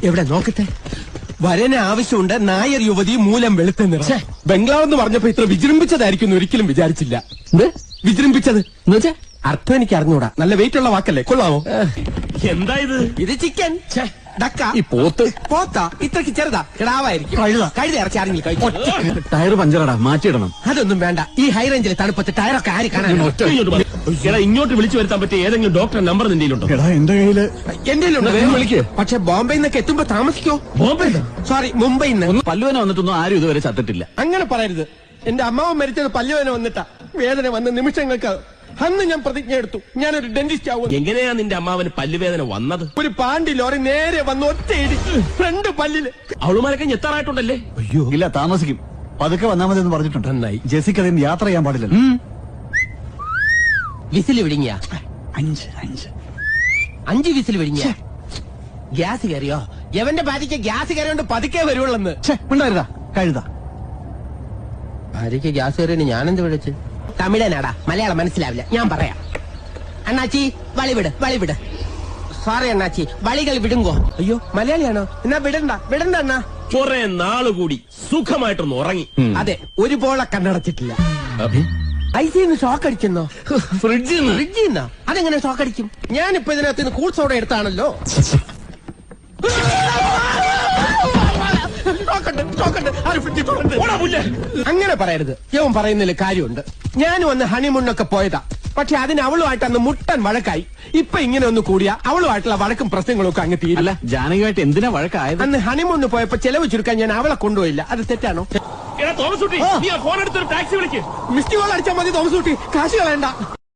എവിടെ നോക്കട്ടെ. വരന് ആവശ്യമുണ്ട് നായർ യുവതി മൂലം വെളുത്ത നിറം. ബംഗ്ലാവ് എന്ന് പറഞ്ഞപ്പോ ഇത്ര വിജൃംഭിച്ചതായിരിക്കും ഒരിക്കലും വിചാരിച്ചില്ല. വിജൃംഭിച്ചത് എന്നുവെച്ചാ അർത്ഥം എനിക്ക് അറിഞ്ഞൂടാ. നല്ല വെയിറ്റ് ഉള്ള വാക്കല്ലേ, കൊള്ളാമോ? എന്താ ഇത് ചിക്കൻ, ഡക്ക, ഈ പോത്ത ഇത്രക്ക് ചെറുതാ, കിടാവായിരിക്കും. കഴുത ഇറച്ചി ആരെങ്കിലും കഴിച്ചു. ടയർ പഞ്ചറടാ, മാറ്റിയിടണം. അതൊന്നും വേണ്ട. ഈ ഹൈ റേഞ്ചിൽ തണുപ്പത്ത് ടയറൊക്കെ ആര് കാണാൻ? ഇങ്ങോട്ട് വിളിച്ചു വരുത്താൻ പറ്റിയ ഏതെങ്കിലും ഡോക്ടറെ നമ്പർ നിന്റെ ഉണ്ടോ? എന്റെ കയ്യില് വിളിക്ക്. പക്ഷെ ബോംബെയിൽ നിന്നൊക്കെ എത്തുമ്പോ താമസിക്കോ? ബോംബെ സോറി, മുംബൈയിൽ നിന്ന്. പല്ലുവേന വന്നിട്ടൊന്നും ആരും ഇതുവരെ ചത്തിട്ടില്ല. അങ്ങനെ പറയരുത്. എന്റെ അമ്മാവൻ മരിച്ചത് പല്ലുവേന വന്നിട്ടാ. വേദന വന്ന നിമിഷങ്ങൾക്ക് അന്ന് ഞാൻ പ്രതിജ്ഞ എടുത്തു, ഞാനൊരു ഡെന്റിസ്റ്റ് ആവും. എങ്ങനെയാ നിന്റെ അമ്മാവന് പല്ലുവേദന വന്നത്? ഒരു പാണ്ടി ലോറി നേരെ വന്ന് ഒറ്റയിടി ഫ്രണ്ട് പല്ലില്. അവളുമാരൊക്കെ ഞെത്താറായിട്ടുണ്ടല്ലേ? അയ്യോ ഇല്ല, താമസിക്കും. പതുക്കെ വന്നാൽ മതി എന്ന് പറഞ്ഞിട്ടുണ്ട്. നന്നായി. ജെസിക്ക് അതിന് യാത്ര ചെയ്യാൻ പാടില്ലല്ലോ. വിസിൽ വിഴുങ്ങിയ 5 വിസിൽ വിഴുങ്ങിയ ഗ്യാസ് കയറിയോ? എവന്റെ ഭാര്യയ്ക്ക് ഗ്യാസ് കയറിയോണ്ട് പതുക്കെ വരുവുള്ളെന്ന്. ഉണ്ടായിരുതാ കഴുത. ഭാര്യയ്ക്ക് ഗ്യാസ് കയറിയ ഞാനെന്ത് വിളിച്ച്? തമിഴനാടാ, മലയാളം മനസ്സിലാവില്ല. ഞാൻ പറയാം. അണ്ണാച്ചി വളിവിട്. സോറി അണ്ണാച്ചി, വളികൾ വിടുങ്കോ. അയ്യോ മലയാളിയാണോ? എന്നാ വിടണ്ട അണ്ണാ. കുറെ നാളുകൂടി സുഖമായിട്ടൊന്ന് ഉറങ്ങി. അതെ, ഒരു പോളെ കണ്ണടച്ചിട്ടില്ല. ഐസിന്ന് ഷോക്ക് അടിച്ചെന്നോ? ഫ്രിഡ്ജിൽ അതെങ്ങനെ ഷോക്ക് അടിക്കും? ഞാനിപ്പോ ഇതിനകത്ത് നിന്ന് കൂൾ സോഡ എടുത്താണല്ലോ. അങ്ങനെ പറയരുത്. യവൻ പറയുന്നതിൽ കാര്യമുണ്ട്. ഞാനും അന്ന് ഹണിമൂണൊക്കെ പോയതാ. പക്ഷെ അതിന് അവളുമായിട്ട് അന്ന് മുട്ടൻ വഴക്കായി. ഇപ്പൊ ഇങ്ങനെ ഒന്ന് കൂടിയാ അവളുമായിട്ടുള്ള വഴക്കും പ്രശ്നങ്ങളും ഒക്കെ അങ്ങ് തീരും. അല്ല, ജാനകിയായിട്ട് എന്തിനാ വഴക്കായത്? അന്ന് ഹണിമൂണിന് പോയപ്പോ ചെലവ് ചുരുക്കാൻ ഞാൻ അവളെ കൊണ്ടുപോയില്ല. അത് തെറ്റാണോ? തോമസ് കുട്ടി, നീ ആ ഫോൺ എടുത്തൊരു ടാക്സി വിളിക്ക്. മിസ്ഡ് കോൾ അടിച്ചാൽ മതി തോമസ് കുട്ടി, കാശ് കളയണ്ട.